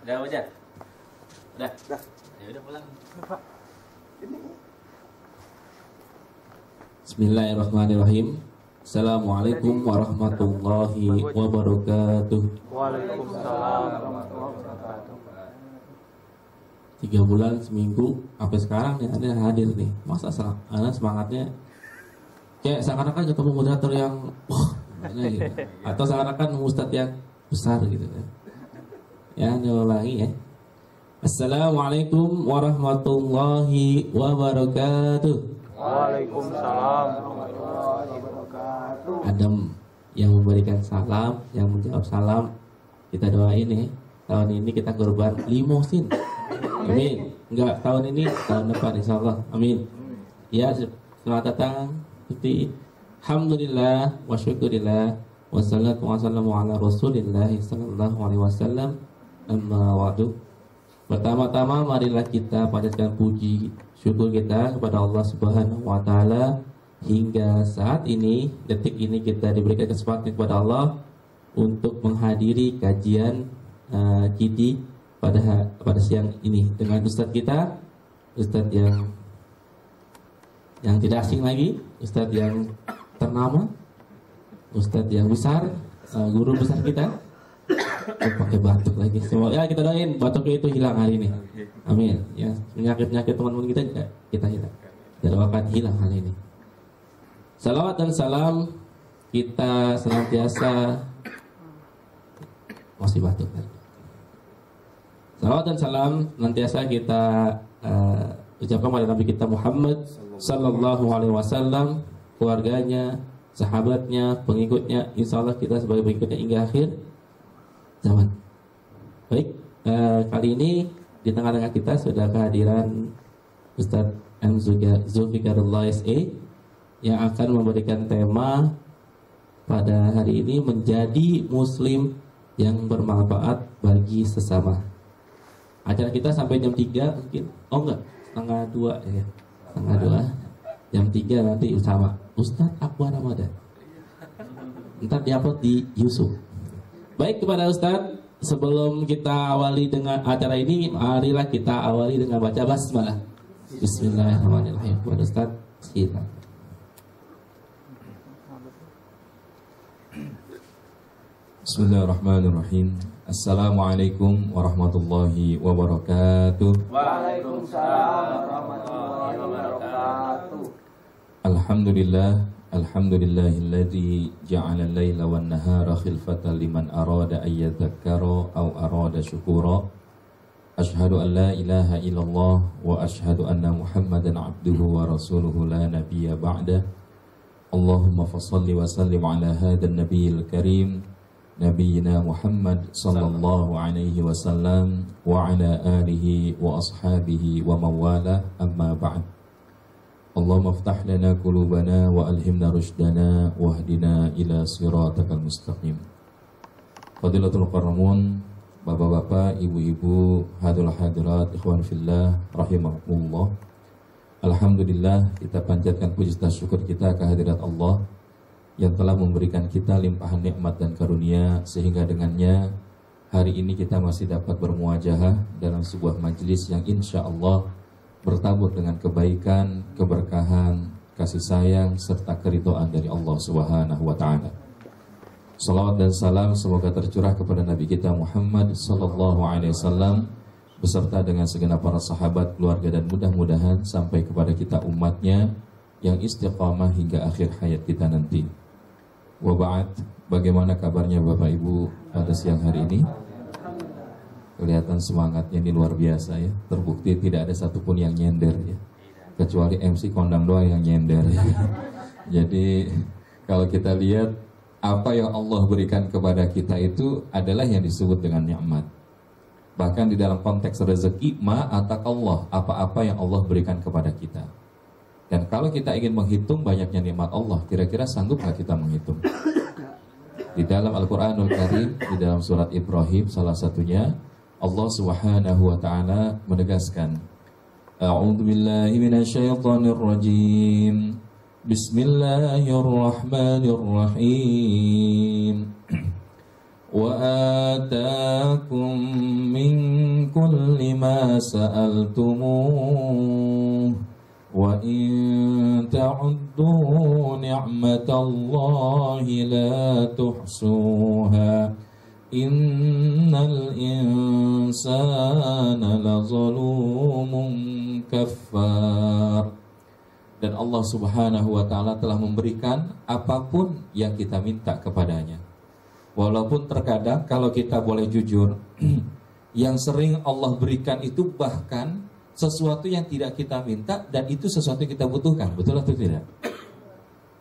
Udah aja. Udah. Ya udah pulang. Bismillahirrahmanirrahim. Assalamualaikum warahmatullahi wabarakatuh. Waalaikumsalam warahmatullahi wabarakatuh. 3 bulan seminggu sampai sekarang nih ada yang hadir nih. Masa semangatnya kayak seakan-akan ketemu moderator yang gitu. Atau seakan-akan ustadz yang besar gitu kan. Ya, ulangi ya. Assalamualaikum warahmatullahi wabarakatuh. Waalaikumsalam warahmatullahi wabarakatuh. Adam yang memberikan salam, yang menjawab salam, kita doain ya. Tahun ini kita kurban limosin. Amin. Enggak, tahun ini, tahun depan insyaallah. Amin. Ya, selamat datang. Alhamdulillah wa syukurillah wassalatu wassalamu ala Rasulillah sallallahu alaihi wasallam. Amma wa'du. Pertama-tama marilah kita panjatkan puji syukur kita kepada Allah Subhanahu wa taala hingga saat ini, detik ini kita diberikan kesempatan kepada Allah untuk menghadiri kajian Kidi pada siang ini dengan ustadz kita, ustadz yang tidak asing lagi, ustadz yang ternama, ustadz yang besar, guru besar kita. Pakai batuk lagi. Semoga ya kita doain batuknya itu hilang hari ini. Amin. Ya, penyakit-penyakit teman-teman kita juga kita hilang. Kita doakan hilang hari ini. Salawat dan salam kita senantiasa masih batuk kan? Salawat dan salam senantiasa kita ucapkan pada Nabi kita Muhammad sallallahu alaihi wasallam, keluarganya, sahabatnya, pengikutnya, insyaallah kita sebagai pengikutnya hingga akhir zaman. Baik, kali ini di tengah-tengah kita sudah kehadiran Ustadz M. Zulfikarullah S.A. yang akan memberikan tema pada hari ini menjadi muslim yang bermanfaat bagi sesama. Acara kita sampai jam 3 mungkin. Oh enggak, setengah 2 ya. Setengah 2. Jam 3 nanti sama Ustadz Akbar Ramadan. Ntar diupload di YouTube. Baik, kepada Ustadz, sebelum kita awali dengan acara ini, marilah kita awali dengan baca basmalah. Bismillahirrahmanirrahim. Kepada Ustadz, silakan. Bismillahirrahmanirrahim. Assalamualaikum warahmatullahi wabarakatuh. Waalaikumsalam warahmatullahi wabarakatuh. Alhamdulillah. Alhamdulillahilladzi ja'ala al-laila wan nahara khilfatan liman arada an yadhakkara aw arada syukura. Asyhadu an la ilaha illallah wa asyhadu anna Muhammadan abduhu wa rasuluhu la nabiyya ba'da. Allahumma fassalli wa sallim ala hadzal nabiyil karim nabiyyina Muhammad sallallahu alaihi wasallam wa ala alihi wa ashabihi wa mawala, amma ba'd. Allahumma aftah lana qulubana wa alhimna rushdana wahdina ila siratakal mustaqim. Fadilatul qarramun, bapak-bapak, ibu-ibu, hadul hadirat, ikhwan fillah, rahimahumullah. Alhamdulillah, kita panjatkan puji dan syukur kita kehadirat Allah yang telah memberikan kita limpahan nikmat dan karunia, sehingga dengannya hari ini kita masih dapat bermuajahah dalam sebuah majelis yang insya Allah bertabur dengan kebaikan, keberkahan, kasih sayang, serta keridhaan dari Allah Subhanahu wa ta'ala. Salawat dan salam semoga tercurah kepada Nabi kita Muhammad sallallahu alaihi wasallam beserta dengan segenap para sahabat, keluarga, dan mudah-mudahan sampai kepada kita umatnya yang istiqamah hingga akhir hayat kita nanti. Wa ba'd, bagaimana kabarnya Bapak Ibu pada siang hari ini? Kelihatan semangatnya ini luar biasa ya. Terbukti tidak ada satupun yang nyender ya, kecuali MC kondang doang yang nyender ya. Jadi kalau kita lihat apa yang Allah berikan kepada kita itu adalah yang disebut dengan nikmat. Bahkan di dalam konteks rezeki, ma'atakallah, apa-apa yang Allah berikan kepada kita. Dan kalau kita ingin menghitung banyaknya nikmat Allah, kira-kira sanggupkah kita menghitung? Di dalam Al-Quranul Karim, di dalam surat Ibrahim salah satunya, Allah Subhanahu wa ta'ala menegaskan, A'udzu billahi minasyaitonir rajim. Bismillahirrahmanirrahim. وآتاكم من كل ما سألتموه وإن تعدوا نعمة الله لا تحصوها إن الإنسان لظلوم كفار. Dan Allah Subhanahu wa Ta'ala telah memberikan apapun yang kita minta kepadanya. Walaupun terkadang kalau kita boleh jujur, yang sering Allah berikan itu bahkan sesuatu yang tidak kita minta dan itu sesuatu yang kita butuhkan. Betul atau tidak?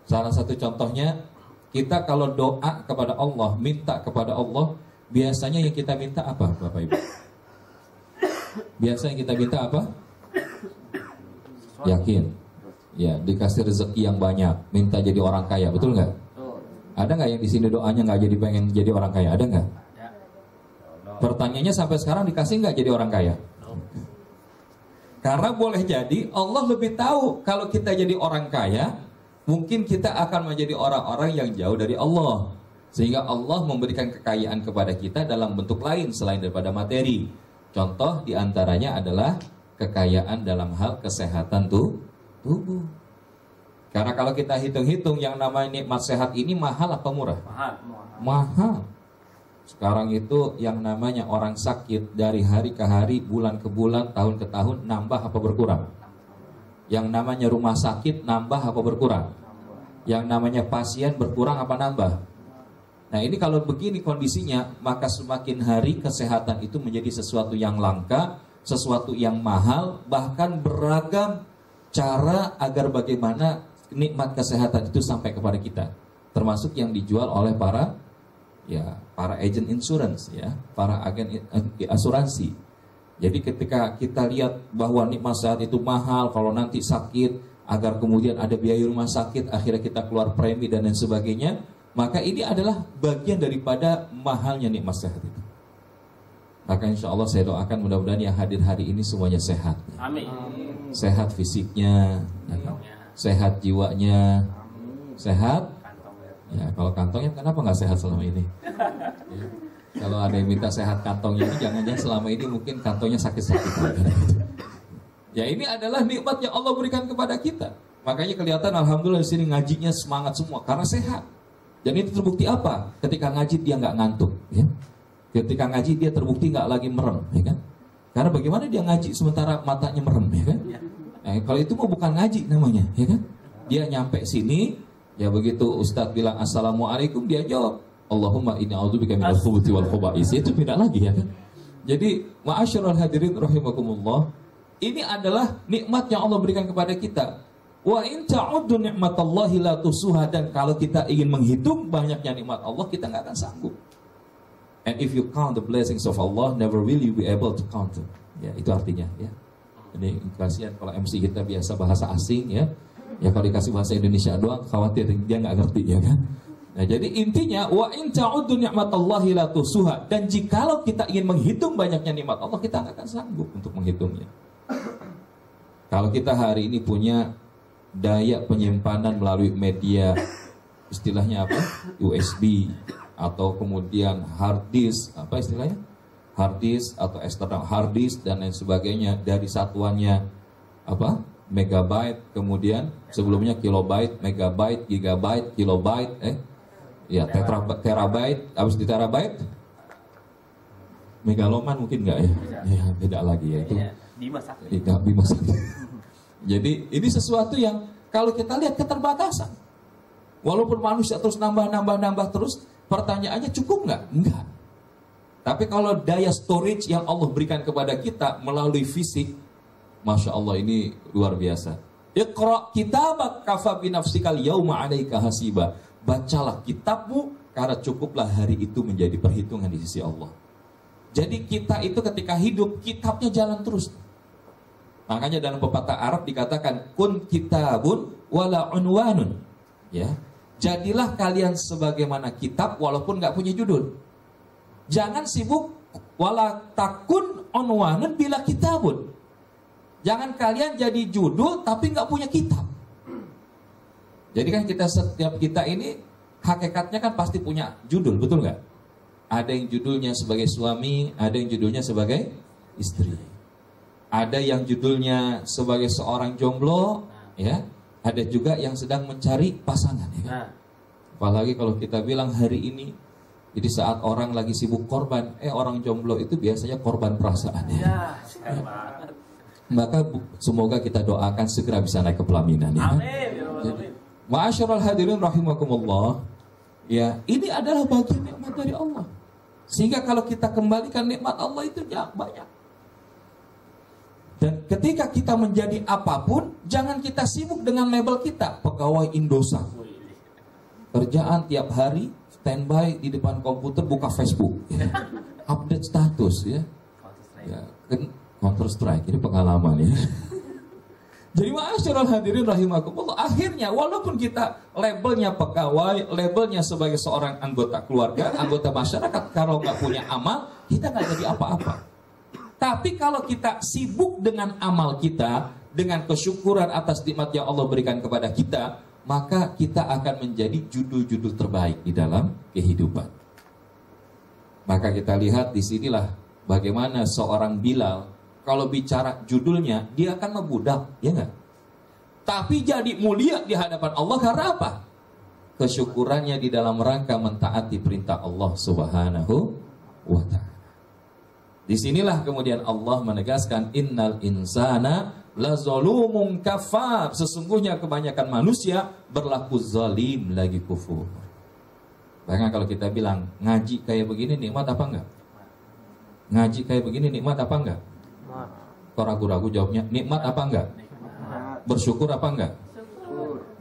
Salah satu contohnya, kita kalau doa kepada Allah, minta kepada Allah, biasanya yang kita minta apa, Bapak Ibu? Biasanya yang kita minta apa? Yakin. Ya, dikasih rezeki yang banyak, minta jadi orang kaya, betul nggak? Ada nggak yang di sini doanya nggak jadi pengen jadi orang kaya? Ada nggak? Pertanyaannya sampai sekarang dikasih nggak jadi orang kaya? Karena boleh jadi Allah lebih tahu kalau kita jadi orang kaya, mungkin kita akan menjadi orang-orang yang jauh dari Allah, sehingga Allah memberikan kekayaan kepada kita dalam bentuk lain selain daripada materi. Contoh diantaranya adalah kekayaan dalam hal kesehatan tubuh. Karena kalau kita hitung-hitung yang namanya nikmat sehat ini mahal apa murah? Mahal. Sekarang itu yang namanya orang sakit dari hari ke hari, bulan ke bulan, tahun ke tahun, nambah apa berkurang? Yang namanya rumah sakit nambah apa berkurang? Yang namanya pasien berkurang apa nambah? Nah ini kalau begini kondisinya, maka semakin hari kesehatan itu menjadi sesuatu yang langka, sesuatu yang mahal, bahkan beragam cara agar bagaimana nikmat kesehatan itu sampai kepada kita, termasuk yang dijual oleh para agent insurance, para agen asuransi. Jadi ketika kita lihat bahwa nikmat sehat itu mahal, kalau nanti sakit, agar kemudian ada biaya rumah sakit, akhirnya kita keluar premi dan lain sebagainya, maka ini adalah bagian daripada mahalnya nikmat sehat itu. Maka insya Allah saya doakan mudah-mudahan yang hadir hari ini semuanya sehat. Amin. Sehat fisiknya, sehat jiwanya, sehat. Ya, kalau kantongnya kenapa nggak sehat selama ini? Ya. Kalau ada yang minta sehat kantongnya ini, jangan-jangan selama ini mungkin kantongnya sakit-sakit. Ya ini adalah nikmat yang Allah berikan kepada kita. Makanya kelihatan alhamdulillah di sini ngajinya semangat semua karena sehat. Dan itu terbukti apa? Ketika ngaji dia nggak ngantuk. Ya. Ketika ngaji dia terbukti nggak lagi merem, ya kan? Karena bagaimana dia ngaji sementara matanya merem, ya kan? Kalau itu mau bukan ngaji namanya, ya kan? Dia nyampe sini, ya begitu Ustadz bilang assalamualaikum, dia jawab Allahumma inni a'udzubika minal khubuthi wal khaba'is. Itu tidak lagi, ya kan? Jadi ma'asyiral hadirin rahimakumullah, ini adalah nikmat yang Allah berikan kepada kita. Wa in ta'uddu ni'matallahi la tusuha, dan kalau kita ingin menghitung banyaknya nikmat Allah, kita nggak akan sanggup. And if you count the blessings of Allah, never will you be able to count them. Ya, itu artinya, ya. Ini kasihan kalau MC kita biasa bahasa asing, ya. Ya kalau dikasih bahasa Indonesia doang, khawatir dia nggak ngerti, ya kan? Nah, jadi intinya wa in ta'uddu ni'matallahi la tusuha, dan jikalau kita ingin menghitung banyaknya nikmat Allah, kita nggak akan sanggup untuk menghitungnya. Kalau kita hari ini punya daya penyimpanan melalui media, istilahnya apa? USB atau kemudian hard disk, apa istilahnya? Hard disk atau external hard disk dan lain sebagainya, dari satuannya apa? Megabyte, kemudian sebelumnya kilobyte, megabyte, gigabyte, kilobyte, terabyte, habis di terabyte megaloman mungkin enggak ya? Ya beda lagi ya itu. Bima Sakti. Jadi ini sesuatu yang kalau kita lihat keterbatasan. Walaupun manusia terus nambah terus, pertanyaannya cukup nggak? Enggak. Tapi kalau daya storage yang Allah berikan kepada kita melalui fisik, Masya Allah ini luar biasa. Iqra kitabak kafa binafsikal yauma 'alaika hasiba. Bacalah kitabmu karena cukuplah hari itu menjadi perhitungan di sisi Allah. Jadi kita itu ketika hidup, kitabnya jalan terus. Makanya dalam pepatah Arab dikatakan kun kitabun wala unwanun. Ya. Jadilah kalian sebagaimana kitab walaupun nggak punya judul. Jangan sibuk wala takun unwanun bila kitabun. Jangan kalian jadi judul tapi nggak punya kitab. Jadi kan setiap kita ini hakikatnya kan pasti punya judul, betul nggak? Ada yang judulnya sebagai suami, ada yang judulnya sebagai istri. Ada yang judulnya sebagai seorang jomblo, ya. Ada juga yang sedang mencari pasangan, ya. Apalagi kalau kita bilang hari ini, jadi saat orang lagi sibuk korban, orang jomblo itu biasanya korban perasaan, ya. Maka semoga kita doakan segera bisa naik ke pelaminan, ya. Amin. Ma'asyiral hadirin rahimakumullah. Ya, ini adalah bagian nikmat dari Allah. Sehingga kalau kita kembalikan nikmat Allah itu banyak. Dan ketika kita menjadi apapun, jangan kita sibuk dengan label kita. Pegawai Indosat. Kerjaan tiap hari, standby di depan komputer, buka Facebook. Ya. Update status, ya. Counter Strike, ini pengalaman, ya. Jadi ma'asyiral hadirin rahimakumullah, akhirnya walaupun kita labelnya pegawai, labelnya sebagai seorang anggota keluarga, anggota masyarakat, kalau nggak punya amal, kita nggak jadi apa-apa. Tapi kalau kita sibuk dengan amal kita, dengan kesyukuran atas nikmat yang Allah berikan kepada kita, maka kita akan menjadi judul-judul terbaik di dalam kehidupan. Maka kita lihat di sinilah bagaimana seorang Bilal, kalau bicara judulnya, dia akan membudak, ya enggak? Tapi jadi mulia di hadapan Allah karena apa? Kesyukurannya di dalam rangka mentaati perintah Allah Subhanahu wa ta'ala. Disinilah kemudian Allah menegaskan, innal insana lazalumun kafar. Sesungguhnya kebanyakan manusia berlaku zalim lagi kufur. Bahkan kalau kita bilang, ngaji kayak begini nikmat apa enggak? Ngaji kayak begini nikmat apa enggak? Kok ragu-ragu jawabnya, nikmat apa enggak? Bersyukur apa enggak?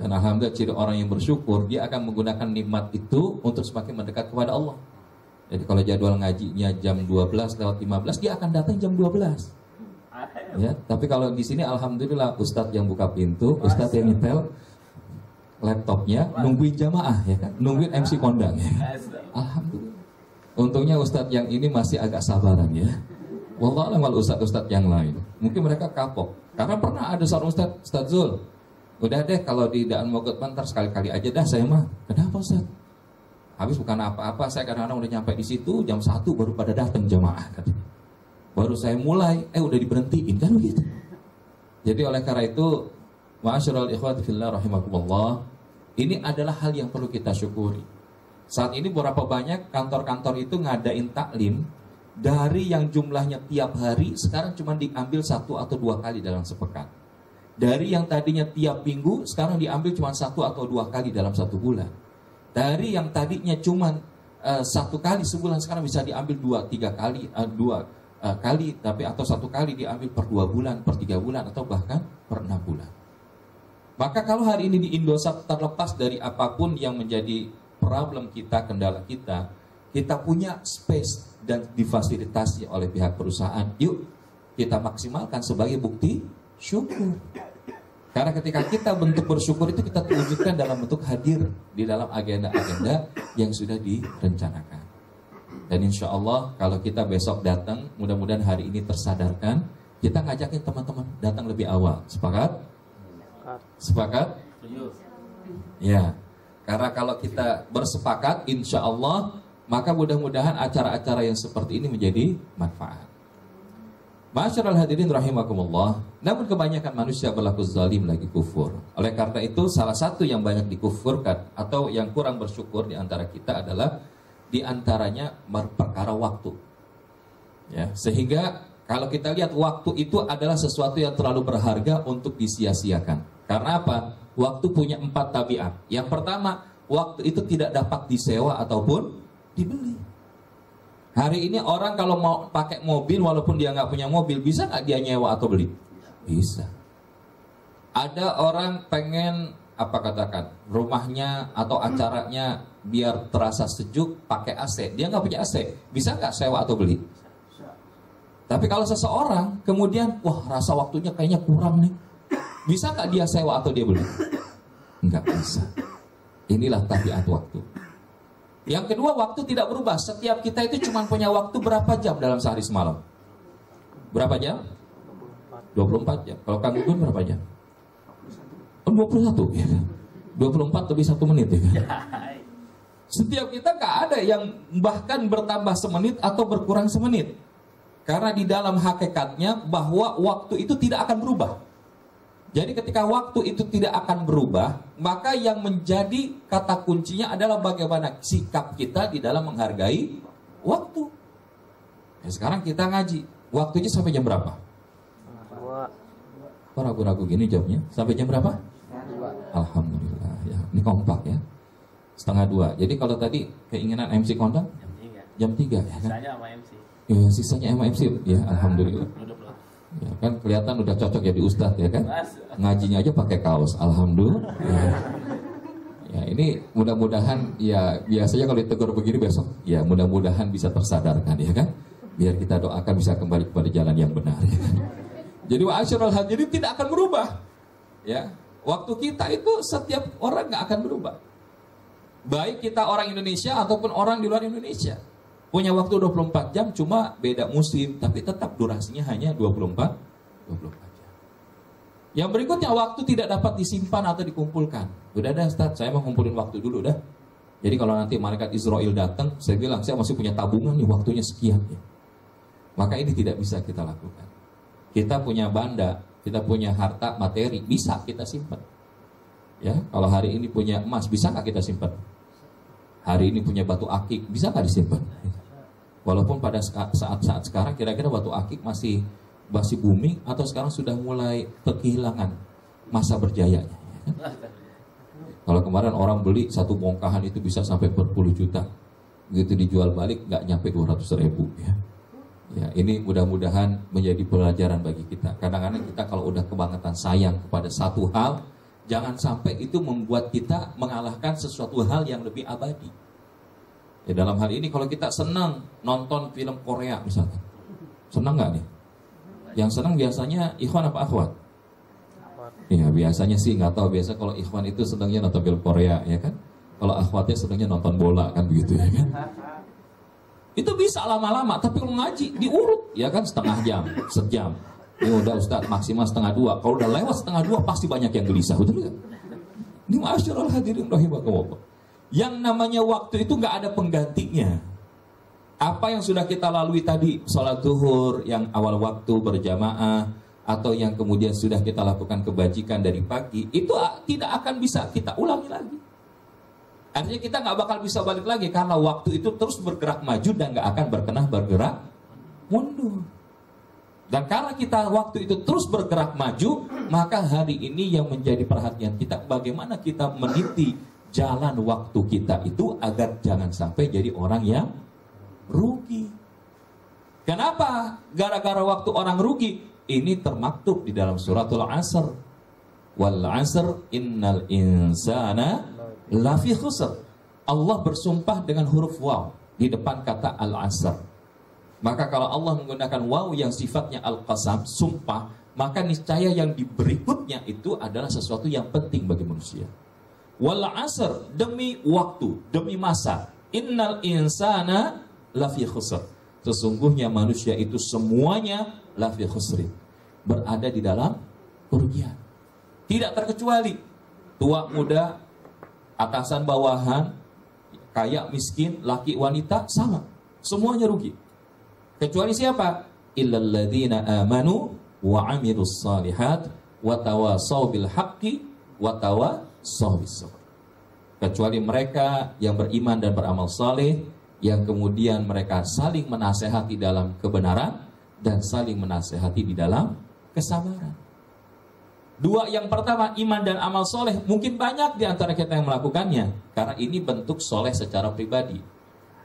Dan alhamdulillah ciri orang yang bersyukur, dia akan menggunakan nikmat itu untuk semakin mendekat kepada Allah. Jadi kalau jadwal ngajinya jam 12:15, dia akan datang jam 12. Ya, tapi kalau di sini alhamdulillah Ustadz yang buka pintu, Ustadz yang nyetel laptopnya, nungguin jamaah, ya kan? Nungguin MC kondang, ya. Alhamdulillah. Untungnya Ustadz yang ini masih agak sabaran, ya. Wallahualam wal ustadz yang lain, mungkin mereka kapok. Karena pernah ada seorang Ustadz Zul, udah deh kalau di Daan Mogot Bantar sekali-kali aja dah saya mah. Kenapa Ustadz? Habis bukan apa-apa, saya kadang-kadang udah nyampe di situ jam 1 baru pada datang jamaah, katanya. Baru saya mulai, udah diberhentiin, kan begitu. Jadi oleh karena itu, ma'asyiral ikhwati fillah rahimakumullah, ini adalah hal yang perlu kita syukuri. Saat ini berapa banyak kantor-kantor itu ngadain taklim, dari yang jumlahnya tiap hari, sekarang cuma diambil 1 atau 2 kali dalam sepekan. Dari yang tadinya tiap minggu, sekarang diambil cuma 1 atau 2 kali dalam 1 bulan. Dari yang tadinya cuma 1 kali sebulan, sekarang bisa diambil 2-3 kali, 2 kali, tapi atau 1 kali diambil per 2 bulan, per 3 bulan, atau bahkan per 6 bulan. Maka kalau hari ini di Indosat, terlepas dari apapun yang menjadi problem kita, kendala kita punya space dan difasilitasi oleh pihak perusahaan. Yuk kita maksimalkan sebagai bukti syukur. Karena ketika kita bentuk bersyukur itu kita tunjukkan dalam bentuk hadir di dalam agenda-agenda yang sudah direncanakan. Dan insya Allah kalau kita besok datang, mudah-mudahan hari ini tersadarkan, kita ngajakin teman-teman datang lebih awal. Sepakat? Sepakat? Ya. Karena kalau kita bersepakat, insya Allah, maka mudah-mudahan acara-acara yang seperti ini menjadi manfaat. Ma'asyiral hadirin rahimakumullah, namun kebanyakan manusia berlaku zalim lagi kufur. Oleh karena itu, salah satu yang banyak dikufurkan atau yang kurang bersyukur di antara kita adalah di antaranya perkara waktu. Ya, sehingga kalau kita lihat waktu itu adalah sesuatu yang terlalu berharga untuk disia-siakan. Karena apa? Waktu punya 4 tabiat. Yang pertama, waktu itu tidak dapat disewa ataupun dibeli. Hari ini orang kalau mau pakai mobil, walaupun dia nggak punya mobil, bisa nggak dia nyewa atau beli? Bisa. Ada orang pengen rumahnya atau acaranya biar terasa sejuk pakai AC, dia nggak punya AC, bisa nggak sewa atau beli? Tapi kalau seseorang kemudian, wah rasa waktunya kayaknya kurang nih, bisa nggak dia sewa atau dia beli? Nggak bisa. Inilah tabiat waktu. Yang kedua, waktu tidak berubah. Setiap kita itu cuma punya waktu berapa jam dalam sehari semalam? Berapa jam? 24 jam. Kalau Kang Gun berapa jam? 21 ya. 24 lebih 1 menit ya. Setiap kita nggak ada yang bahkan bertambah semenit atau berkurang semenit. Karena di dalam hakikatnya bahwa waktu itu tidak akan berubah. Jadi ketika waktu itu tidak akan berubah, maka yang menjadi kata kuncinya adalah bagaimana sikap kita di dalam menghargai waktu. Ya, sekarang kita ngaji, waktunya sampai jam berapa? Kok ragu-ragu gini jawabnya? Sampai jam berapa? Alhamdulillah ya, ini kompak ya. 1:30. Jadi kalau tadi keinginan MC kondang? Jam 3 ya kan? Sisanya sama MC. Ya, sisanya MC ya, alhamdulillah. Ya, kan kelihatan udah cocok ya di Ustadz ya kan? Ngajinya aja pakai kaos, alhamdulillah. Ya, ini mudah-mudahan ya biasanya kalau ditegur begini besok, ya mudah-mudahan bisa tersadarkan ya kan? Biar kita doakan bisa kembali kepada jalan yang benar ya kan? Jadi wa'asyarul hadirin tidak akan berubah. Ya, waktu kita itu setiap orang nggak akan berubah. Baik kita orang Indonesia ataupun orang di luar Indonesia. Punya waktu 24 jam, cuma beda musim, tapi tetap durasinya hanya 24 jam. Yang berikutnya, waktu tidak dapat disimpan atau dikumpulkan. Udah dah Ustaz, saya mau ngumpulin waktu dulu dah. Jadi kalau nanti malaikat Israel datang, saya bilang saya masih punya tabungan nih, waktunya sekian ya. Maka ini tidak bisa kita lakukan. Kita punya banda, kita punya harta materi, bisa kita simpan. Ya, kalau hari ini punya emas, bisa nggak kita simpan? Hari ini punya batu akik, bisa nggak disimpan? Walaupun pada saat-saat sekarang kira-kira batu akik masih booming atau sekarang sudah mulai kehilangan masa berjayanya. Kalau kemarin orang beli satu bongkahan itu bisa sampai berpuluh juta, begitu dijual balik nggak nyampe 200.000 ya. Ya, ini mudah-mudahan menjadi pelajaran bagi kita. Kadang-kadang kita kalau udah kebangetan sayang kepada satu hal, jangan sampai itu membuat kita mengalahkan sesuatu hal yang lebih abadi. Ya, dalam hal ini kalau kita senang nonton film Korea misalkan, senang nggak nih? Yang senang biasanya ikhwan apa akhwat? Ya biasanya sih nggak tahu, biasa kalau ikhwan itu senangnya nonton film Korea ya kan? Kalau akhwatnya senangnya nonton bola kan begitu ya kan? Itu bisa lama-lama, tapi kalau ngaji diurut ya kan setengah jam, sejam. Ya udah Ustaz maksimal 1:30. Kalau udah lewat 1:30 pasti banyak yang gelisah, betul nggak? Ini ma'asyiral hadirin rahimakumullah. Yang namanya waktu itu nggak ada penggantinya. Apa yang sudah kita lalui tadi, sholat zuhur yang awal waktu berjamaah, atau yang kemudian sudah kita lakukan kebajikan dari pagi, itu tidak akan bisa kita ulangi lagi. Artinya kita nggak bakal bisa balik lagi karena waktu itu terus bergerak maju dan nggak akan bergerak mundur. Dan karena kita waktu itu terus bergerak maju, maka hari ini yang menjadi perhatian kita bagaimana kita meniti jalan waktu kita itu agar jangan sampai jadi orang yang rugi. Kenapa? Gara-gara waktu orang rugi. Ini termaktub di dalam suratul Asr. Wal 'asr innal insana lafi khusr. Allah bersumpah dengan huruf waw di depan kata al-'asr. Maka kalau Allah menggunakan waw yang sifatnya al-qasam, sumpah, maka niscaya yang berikutnya itu adalah sesuatu yang penting bagi manusia. Wal 'asr, demi waktu, demi masa. Innal insana lafi khusr. Sesungguhnya manusia itu semuanya lafi khusri, berada di dalam kerugian. Tidak terkecuali tua muda, atasan bawahan, kaya miskin, laki wanita, sama. Semuanya rugi. Kecuali siapa? Illal ladzina amanu wa 'amilus shalihat wa tawasaw bil haqqi wa tawasaw bis sabr. Kecuali mereka yang beriman dan beramal saleh, yang kemudian mereka saling menasehati dalam kebenaran dan saling menasehati di dalam kesabaran. Dua yang pertama, iman dan amal soleh, mungkin banyak di antara kita yang melakukannya, karena ini bentuk soleh secara pribadi.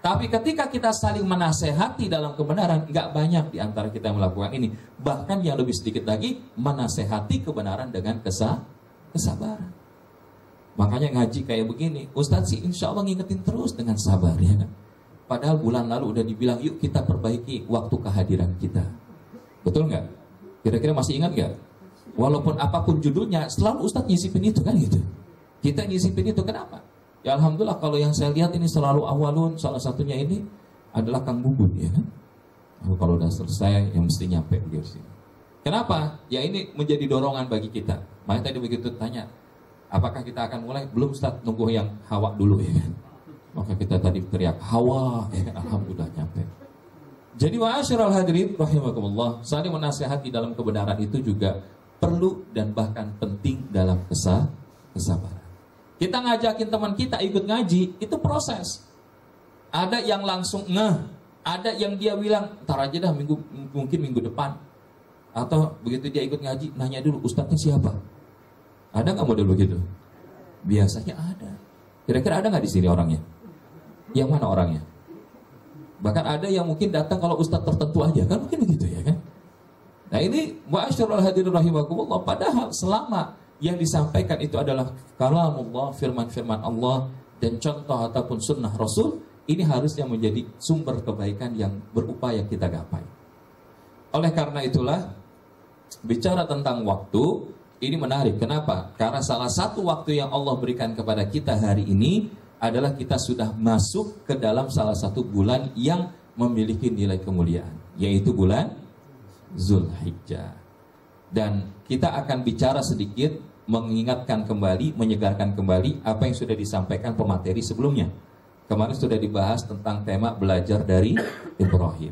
Tapi ketika kita saling menasehati dalam kebenaran, nggak banyak di antara kita yang melakukan ini. Bahkan yang lebih sedikit lagi, menasehati kebenaran dengan kesabaran. Makanya ngaji kayak begini, Ustadz sih insya Allah ngingetin terus dengan sabar ya kan. Padahal bulan lalu udah dibilang, yuk kita perbaiki waktu kehadiran kita. Betul nggak? Kira-kira masih ingat nggak? Walaupun apapun judulnya, selalu Ustadz nyisipin itu kan gitu. Kita nyisipin itu, kenapa? Ya Alhamdulillah kalau yang saya lihat ini selalu awalun, salah satunya ini adalah Kang Bubun ya kan. Kalau udah selesai, yang mesti nyampe di sini. Kenapa? Ya ini menjadi dorongan bagi kita. Makanya tadi begitu tanya, apakah kita akan mulai? Belum Ustadz, nunggu yang Hawa dulu ya kan. Maka kita tadi teriak hawa, ya kan, alhamdulillah nyampe. Jadi ma'asyiral hadirin rahimakumullah, saling menasihati dalam kebenaran itu juga perlu dan bahkan penting dalam kesabaran. Kita ngajakin teman kita ikut ngaji, itu proses. Ada yang langsung ada yang dia bilang ntar aja dah mungkin minggu depan. Atau begitu dia ikut ngaji, nanya dulu ustadznya siapa? Ada nggak model begitu? Biasanya ada. Kira-kira ada nggak di sini orangnya? Yang mana orangnya? Bahkan ada yang mungkin datang kalau ustadz tertentu aja, kan mungkin begitu ya kan? Nah ini ma'asyiral hadirin rahimakumullah, padahal selama yang disampaikan itu adalah kalamullah, firman-firman Allah dan contoh ataupun sunnah Rasul, ini harusnya menjadi sumber kebaikan yang berupaya kita gapai. Oleh karena itulah, bicara tentang waktu, ini menarik. Kenapa? Karena salah satu waktu yang Allah berikan kepada kita hari ini adalah kita sudah masuk ke dalam salah satu bulan yang memiliki nilai kemuliaan, yaitu bulan Zulhijjah. Dan kita akan bicara sedikit, mengingatkan kembali, menyegarkan kembali apa yang sudah disampaikan pemateri sebelumnya. Kemarin sudah dibahas tentang tema belajar dari Ibrahim.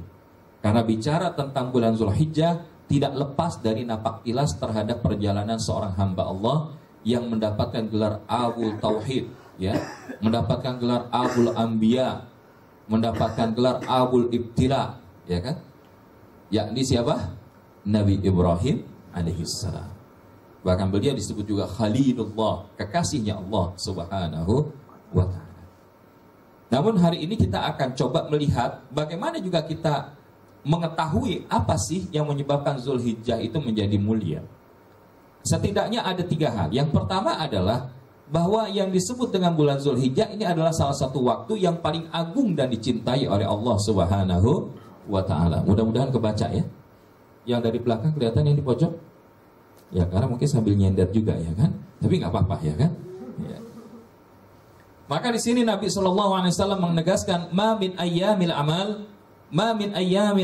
Karena bicara tentang bulan Zulhijjah tidak lepas dari napak tilas terhadap perjalanan seorang hamba Allah yang mendapatkan gelar Abul Tauhid, ya, mendapatkan gelar Abul Anbiya, mendapatkan gelar Abul Ibtila, ya kan? Yakni siapa? Nabi Ibrahim alaihissalam. Bahkan beliau disebut juga Khalilullah, kekasihnya Allah subhanahu wa ta'ala. Namun hari ini kita akan coba melihat bagaimana juga kita mengetahui apa sih yang menyebabkan Zulhijjah itu menjadi mulia. Setidaknya ada 3 hal. Yang pertama adalah bahwa yang disebut dengan bulan Zulhijjah ini adalah salah satu waktu yang paling agung dan dicintai oleh Allah subhanahu wa ta'ala. Mudah-mudahan kebaca ya. Yang dari belakang kelihatan yang di pojok? Ya karena mungkin sambil nyender juga ya kan. Tapi nggak apa-apa ya kan. Ya. Maka di sini Nabi SAW menegaskan, ma min ayyamil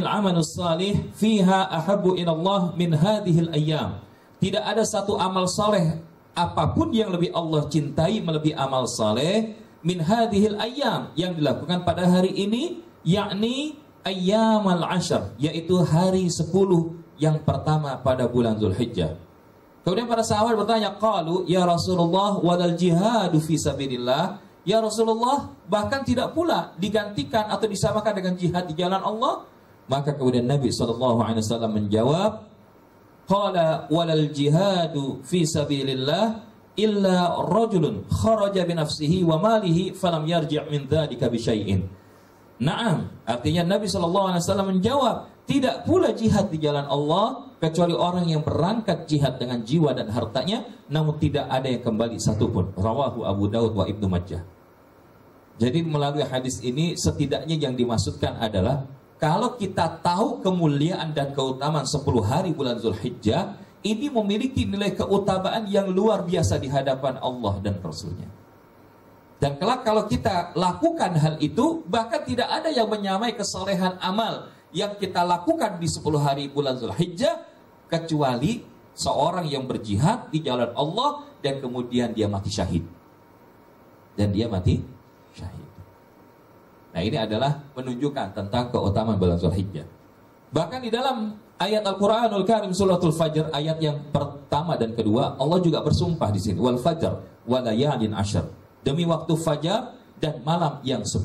amalus salih fiha ahabbu ilallah min hadhil ayyam. Tidak ada satu amal saleh apapun yang lebih Allah cintai melebihi amal saleh min hadhil ayyam yang dilakukan pada hari ini, yakni ayyamal ashr, yaitu hari 10 yang pertama pada bulan Zulhijjah. Kemudian para sahabat bertanya, qalu ya Rasulullah walal jihadu fi sabilillah. Ya Rasulullah, bahkan tidak pula digantikan atau disamakan dengan jihad di jalan Allah. Maka kemudian Nabi SAW menjawab, qala walal jihadu fi sabilillah illa rajulun kharaja bi nafsihi wa malihi falam yarji' min dzalika bi syai'in. Naam, artinya Nabi SAW menjawab, tidak pula jihad di jalan Allah kecuali orang yang berangkat jihad dengan jiwa dan hartanya, namun tidak ada yang kembali satupun. Rawahu Abu Daud wa Ibnu Majah. Jadi melalui hadis ini setidaknya yang dimaksudkan adalah kalau kita tahu kemuliaan dan keutamaan 10 hari bulan Zulhijjah, ini memiliki nilai keutamaan yang luar biasa di hadapan Allah dan Rasulnya. Dan kelak kalau kita lakukan hal itu, bahkan tidak ada yang menyamai kesalehan amal yang kita lakukan di 10 hari bulan Zulhijjah, kecuali seorang yang berjihad di jalan Allah dan kemudian dia mati syahid. Dan dia mati syahid. Nah ini adalah menunjukkan tentang keutamaan bulan Zulhijjah. Bahkan di dalam ayat Al-Quranul Karim Suratul Fajr, ayat yang pertama dan kedua, Allah juga bersumpah di sini, wal fajr wa layalin ashr, demi waktu fajar dan malam yang 10.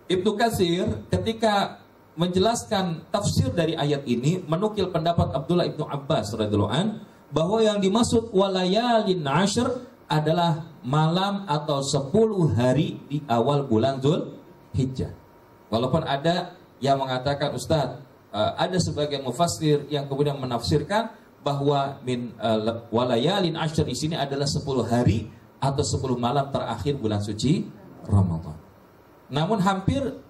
Ibnu Katsir ketika menjelaskan tafsir dari ayat ini menukil pendapat Abdullah Ibnu Abbas radhiyallahu an bahwa yang dimaksud walayalin ashr adalah malam atau 10 hari di awal bulan Zulhijjah. Walaupun ada yang mengatakan, Ustaz, ada sebagian mufassir yang kemudian menafsirkan bahwa walayalin ashr di sini adalah 10 hari atau 10 malam terakhir bulan suci Ramadan. Namun hampir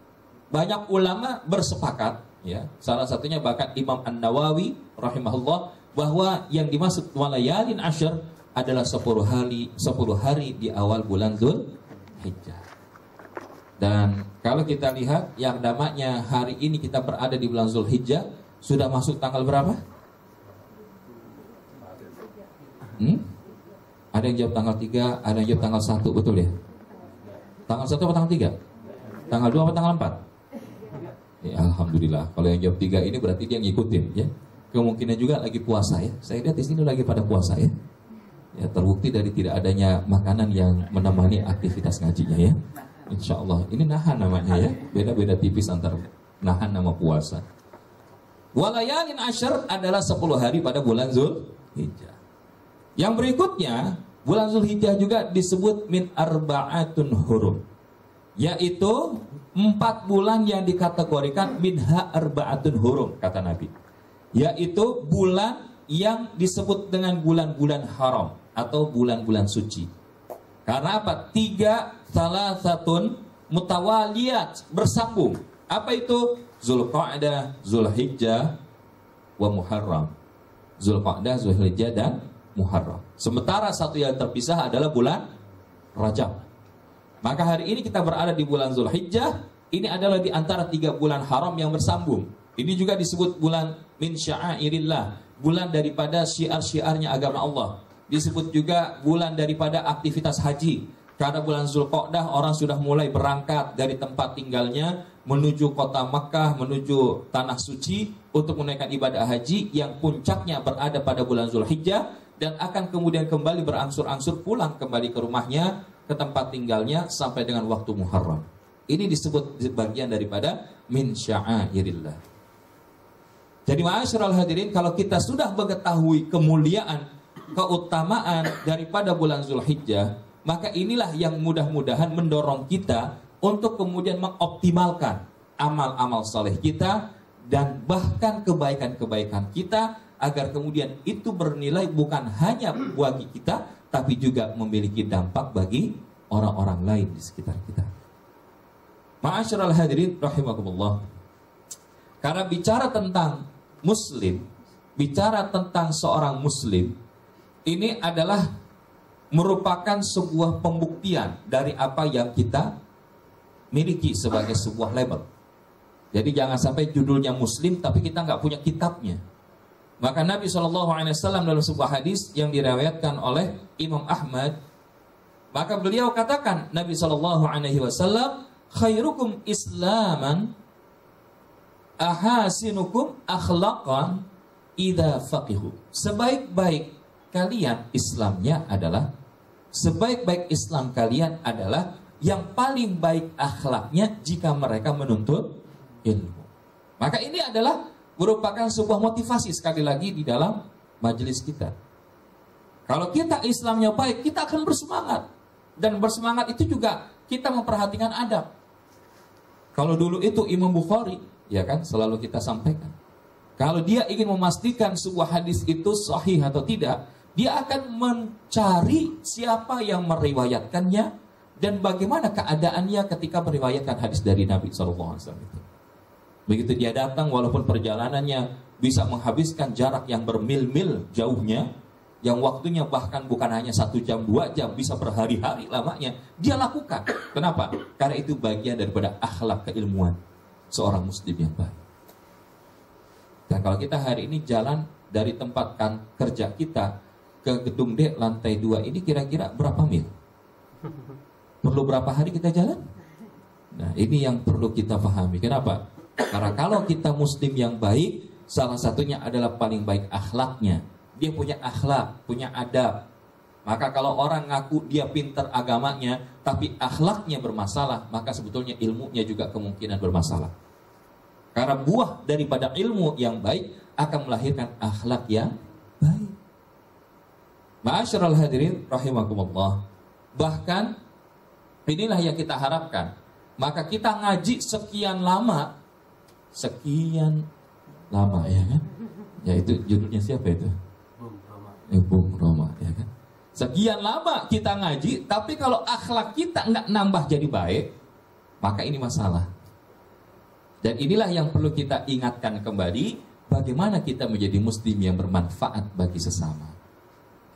banyak ulama bersepakat, ya, salah satunya bahkan Imam An-Nawawi rahimahullah, bahwa yang dimaksud walayalin ashr adalah 10 hari di awal bulan Zulhijjah. Dan kalau kita lihat yang namanya hari ini kita berada di bulan Zulhijjah, sudah masuk tanggal berapa? Ada yang jawab tanggal 3, ada yang jawab tanggal 1, betul ya? Tanggal 1 atau tanggal 3? Tanggal 2 atau tanggal 4? Ya, alhamdulillah. Kalau yang jawab 3 ini berarti dia ngikutin ya. Kemungkinan juga lagi puasa ya. Saya lihat di sini lagi pada puasa ya. Ya, terbukti dari tidak adanya makanan yang menemani aktivitas ngajinya ya. Insya Allah. Ini nahan namanya ya. Beda-beda tipis antara nahan sama puasa. Walayalin asyr adalah 10 hari pada bulan Zulhijjah. Yang berikutnya, bulan Zulhijjah juga disebut min arba'atun hurum. Yaitu 4 bulan yang dikategorikan minha arba'atun hurum, kata Nabi. Yaitu bulan yang disebut dengan bulan-bulan haram atau bulan-bulan suci. Karena apa? 3 salasatun mutawaliyat, bersambung. Apa itu? Zulqa'dah, Zulhijjah, wa Muharram. Zulqa'dah, Zulhijjah dan Muharram. Sementara satu yang terpisah adalah bulan Rajab. Maka hari ini kita berada di bulan Zulhijjah. Ini adalah di antara 3 bulan haram yang bersambung. Ini juga disebut bulan min sya'airillah, bulan daripada syiar-syiarnya agama Allah. Disebut juga bulan daripada aktivitas haji. Karena bulan Zulqa'dah orang sudah mulai berangkat dari tempat tinggalnya menuju kota Makkah, menuju tanah suci untuk menunaikan ibadah haji yang puncaknya berada pada bulan Zulhijjah dan akan kemudian kembali berangsur-angsur pulang kembali ke rumahnya, ke tempat tinggalnya sampai dengan waktu Muharram. Ini disebut bagian daripada min sya'airillah. Jadi ma'asyiral hadirin, kalau kita sudah mengetahui kemuliaan, keutamaan daripada bulan Zulhijjah, maka inilah yang mudah-mudahan mendorong kita untuk kemudian mengoptimalkan amal-amal saleh kita dan bahkan kebaikan-kebaikan kita agar kemudian itu bernilai bukan hanya bagi kita tapi juga memiliki dampak bagi orang-orang lain di sekitar kita. Ma'asyiral hadirin rahimakumullah. Karena bicara tentang muslim, bicara tentang seorang muslim, ini adalah merupakan sebuah pembuktian dari apa yang kita miliki sebagai sebuah label. Jadi jangan sampai judulnya muslim tapi kita nggak punya kitabnya. Maka Nabi SAW dalam sebuah hadis yang diriwayatkan oleh Imam Ahmad, maka beliau katakan, Nabi SAW, khairukum islaman ahasinukum akhlaqan idza faqihu. Sebaik-baik kalian Islamnya adalah, sebaik-baik Islam kalian adalah yang paling baik akhlaknya jika mereka menuntut ilmu. Maka ini adalah merupakan sebuah motivasi sekali lagi di dalam majelis kita. Kalau kita Islamnya baik, kita akan bersemangat. Dan bersemangat itu juga kita memperhatikan adab. Kalau dulu itu Imam Bukhari, ya kan, selalu kita sampaikan. Kalau dia ingin memastikan sebuah hadis itu sahih atau tidak, dia akan mencari siapa yang meriwayatkannya dan bagaimana keadaannya ketika meriwayatkan hadis dari Nabi SAW itu. Begitu dia datang, walaupun perjalanannya bisa menghabiskan jarak yang bermil-mil jauhnya, yang waktunya bahkan bukan hanya 1 jam, 2 jam, bisa berhari-hari lamanya, dia lakukan. Kenapa? Karena itu bagian daripada akhlak keilmuan seorang muslim yang baik. Dan kalau kita hari ini jalan dari tempat kerja kita ke gedung D lantai 2 ini kira-kira berapa mil? Perlu berapa hari kita jalan? Nah, ini yang perlu kita pahami. Kenapa? Karena kalau kita muslim yang baik, salah satunya adalah paling baik akhlaknya. Dia punya akhlak, punya adab. Maka kalau orang ngaku dia pintar agamanya, tapi akhlaknya bermasalah, maka sebetulnya ilmunya juga kemungkinan bermasalah. Karena buah daripada ilmu yang baik akan melahirkan akhlak yang baik. Ma'asyiral hadirin rahimakumullah. Bahkan inilah yang kita harapkan. Maka kita ngaji sekian lama ya kan? Ya itu judulnya siapa itu? Bung Roma ya kan? Sekian lama kita ngaji, tapi kalau akhlak kita nggak nambah jadi baik, maka ini masalah. Dan inilah yang perlu kita ingatkan kembali, bagaimana kita menjadi muslim yang bermanfaat bagi sesama.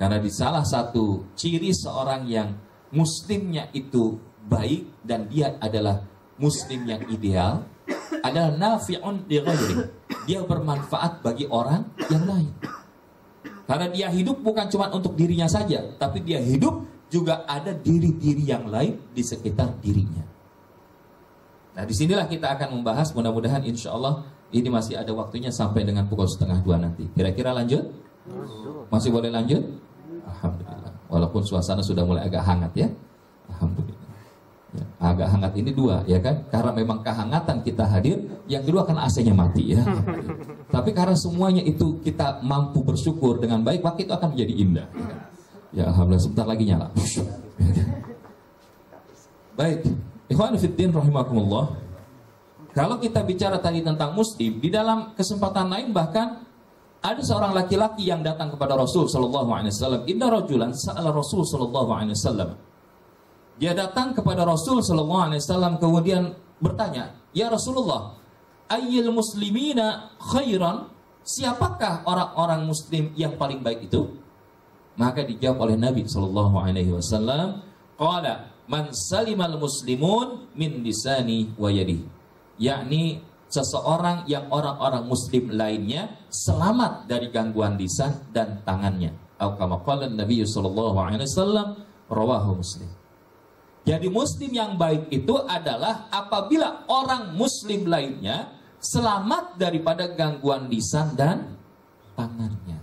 Karena di salah satu ciri seorang yang muslimnya itu baik dan dia adalah muslim yang ideal adalah nafi'un li ghairi. Dia bermanfaat bagi orang yang lain. Karena dia hidup bukan cuma untuk dirinya saja, tapi dia hidup juga ada diri-diri yang lain di sekitar dirinya. Nah, disinilah kita akan membahas, mudah-mudahan insya Allah ini masih ada waktunya sampai dengan pukul 1:30 nanti. Kira-kira lanjut? Masih boleh lanjut? Alhamdulillah. Walaupun suasana sudah mulai agak hangat ya. Alhamdulillah. Ya, agak hangat ini dua ya kan? Karena memang kehangatan kita hadir, yang kedua kan AC-nya mati ya. Tapi karena semuanya itu kita mampu bersyukur dengan baik, maka itu akan menjadi indah. Ya alhamdulillah, sebentar lagi nyala. Baik, ikhwan fiddin rahimakumullah. Kalau kita bicara tadi tentang muslim, di dalam kesempatan lain bahkan ada seorang laki-laki yang datang kepada Rasul sallallahu alaihi wasallam. Inna rajulan sa'ala Rasul sallallahu alaihi wasallam. Dia datang kepada Rasul sallallahu alaihi wasallam kemudian bertanya, "Ya Rasulullah, ayyul muslimina khairan?" Siapakah orang-orang muslim yang paling baik itu? Maka dijawab oleh Nabi sallallahu alaihi wasallam, qala man salimal muslimun min lisani wa yadihi. Yakni seseorang yang orang-orang muslim lainnya selamat dari gangguan lisan dan tangannya. Atau kama qala Nabi sallallahu alaihi wasallam, rawahu Muslim. Jadi muslim yang baik itu adalah apabila orang muslim lainnya selamat daripada gangguan lisan dan tangannya.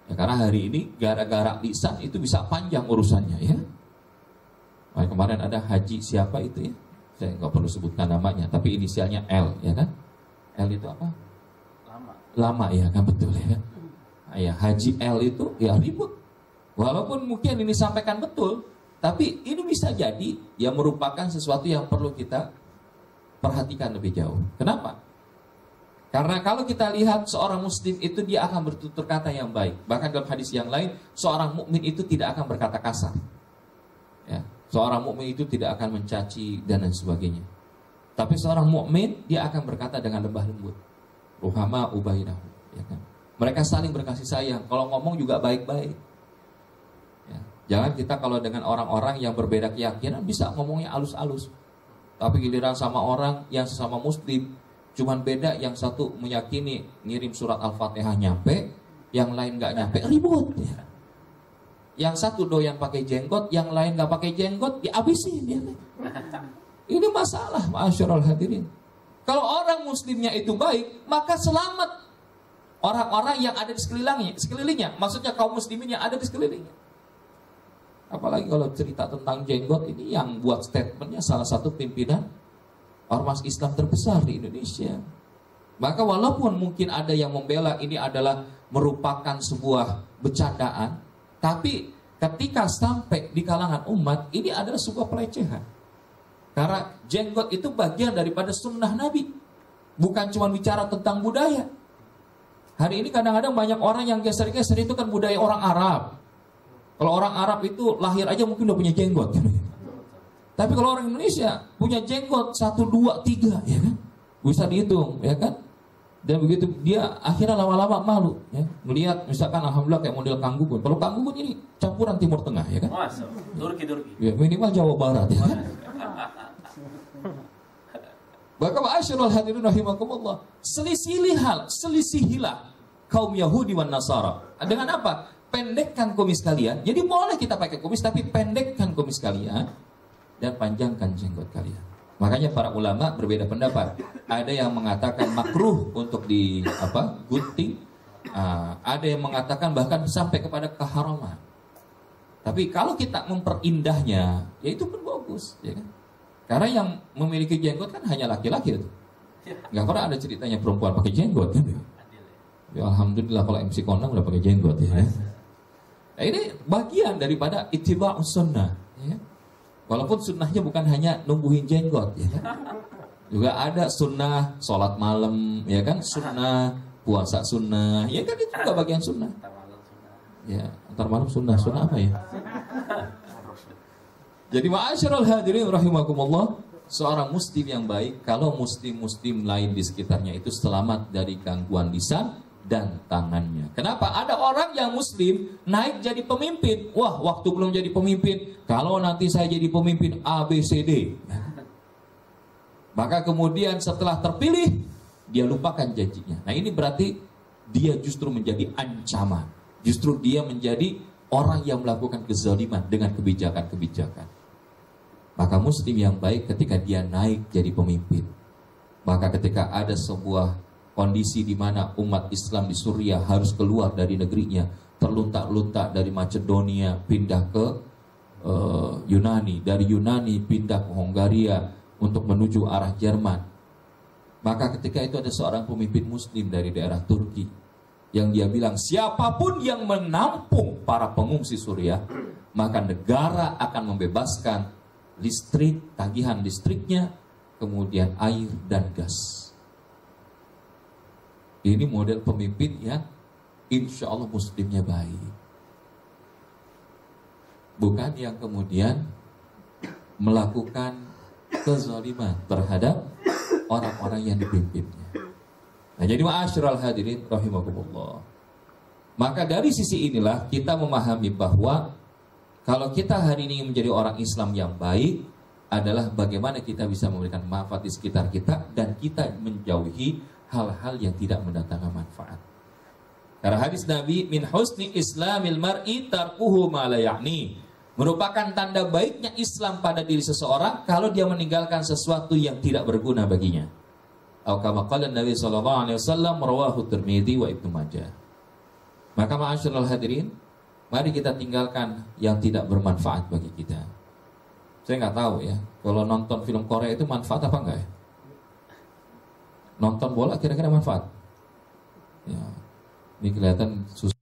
Ya, karena hari ini gara-gara lisan itu bisa panjang urusannya ya. Nah, kemarin ada haji siapa itu ya? Saya nggak perlu sebutkan namanya, tapi inisialnya L ya kan? L itu apa? Lama ya kan, betul ya kan? Nah, ya, haji L itu ya ribut. Walaupun mungkin ini sampaikan betul, tapi ini bisa jadi ya merupakan sesuatu yang perlu kita perhatikan lebih jauh. Kenapa? Karena kalau kita lihat seorang muslim itu dia akan bertutur kata yang baik. Bahkan dalam hadis yang lain, seorang mukmin itu tidak akan berkata kasar. Ya, seorang mukmin itu tidak akan mencaci dan lain sebagainya. Tapi seorang mukmin dia akan berkata dengan lembah lembut. Ruhama ubainahu, ya kan? Mereka saling berkasih sayang. Kalau ngomong juga baik-baik. Jangan kita kalau dengan orang-orang yang berbeda keyakinan bisa ngomongnya halus-halus. Tapi giliran sama orang yang sesama muslim, cuman beda yang satu meyakini ngirim surat Al-Fatihah nyampe, yang lain nggak nyampe, ribut ya. Yang satu doyan pakai jenggot, yang lain nggak pakai jenggot, dihabisin ya. Ini masalah, ma'asyiral hadirin. Kalau orang muslimnya itu baik, maka selamat orang-orang yang ada di sekelilingnya. Maksudnya kaum muslimin yang ada di sekelilingnya. Apalagi kalau cerita tentang jenggot ini yang buat statementnya salah satu pimpinan ormas Islam terbesar di Indonesia. Maka walaupun mungkin ada yang membela ini adalah merupakan sebuah bercandaan, tapi ketika sampai di kalangan umat ini adalah sebuah pelecehan. Karena jenggot itu bagian daripada sunnah Nabi, bukan cuma bicara tentang budaya. Hari ini kadang-kadang banyak orang yang geser-geser itu kan budaya orang Arab. Kalau orang Arab itu lahir aja mungkin udah punya jenggot. Tapi kalau orang Indonesia punya jenggot 1, 2, 3 ya kan? Bisa dihitung ya kan? Dan begitu dia akhirnya lama-lama malu ya. Melihat misalkan alhamdulillah kayak model Kang Gunggun. Kalau Kang Gunggun ini campuran Timur Tengah ya kan? Turki. Ya, minimal Jawa Barat ya kan? Maka ma'asyiral hadirin rahimakumullah, selisihilah kaum Yahudi wan Nasara. Dengan apa? Pendekkan kumis kalian. Jadi boleh kita pakai kumis, tapi pendekkan kumis kalian dan panjangkan jenggot kalian. Makanya para ulama berbeda pendapat. Ada yang mengatakan makruh untuk gunting. Ada yang mengatakan bahkan sampai kepada keharaman. Tapi kalau kita memperindahnya, ya itu pun bagus, ya kan? Karena yang memiliki jenggot kan hanya laki-laki itu. Nggak pernah ada ceritanya perempuan pakai jenggot kan? Ya alhamdulillah kalau MC Kondang udah pakai jenggot ya. Nah, ini bagian daripada ittiba'us sunnah ya. Walaupun sunnahnya bukan hanya numbuhin jenggot ya kan? Juga ada sunnah sholat malam ya kan, sunnah puasa sunnah ya kan, itu juga bagian sunnah ya. Antar malam sunnah apa ya? Jadi ma'asyiral hadirin rahimakumullah, seorang muslim yang baik kalau muslim-muslim lain di sekitarnya itu selamat dari gangguan lisan dan tangannya. Kenapa? Ada orang yang muslim naik jadi pemimpin. Wah, waktu belum jadi pemimpin, kalau nanti saya jadi pemimpin ABCD. Maka kemudian setelah terpilih, dia lupakan janjinya. Nah ini berarti dia justru menjadi ancaman. Justru dia menjadi orang yang melakukan kezaliman dengan kebijakan-kebijakan. Maka muslim yang baik ketika dia naik jadi pemimpin, maka ketika ada sebuah kondisi di mana umat Islam di Suriah harus keluar dari negerinya, terlunta-lunta dari Macedonia pindah ke Yunani, dari Yunani pindah ke Hongaria untuk menuju arah Jerman. Maka ketika itu ada seorang pemimpin muslim dari daerah Turki yang dia bilang, siapapun yang menampung para pengungsi Suriah, maka negara akan membebaskan listrik, tagihan listriknya, kemudian air dan gas. Ini model pemimpin yang insya Allah muslimnya baik. Bukan yang kemudian melakukan kezaliman terhadap orang-orang yang dipimpinnya. Nah, jadi ma'asyiral hadirin rahimakumullah. Maka dari sisi inilah kita memahami bahwa kalau kita hari ini menjadi orang Islam yang baik adalah bagaimana kita bisa memberikan manfaat di sekitar kita dan kita menjauhi hal-hal yang tidak mendatangkan manfaat. Karena hadis Nabi, min husni islamil mar'i tarkuhu ma la ya'ni. Merupakan tanda baiknya Islam pada diri seseorang kalau dia meninggalkan sesuatu yang tidak berguna baginya. Atau kama qala Nabi sallallahu alaihi wasallam rawahu Tirmidzi wa Ibnu Majah. Maka ma'asyiral hadirin, mari kita tinggalkan yang tidak bermanfaat bagi kita. Saya nggak tahu ya, kalau nonton film Korea itu manfaat apa enggak ya? Nonton bola kira-kira manfaat? Ya, ini kelihatan susah.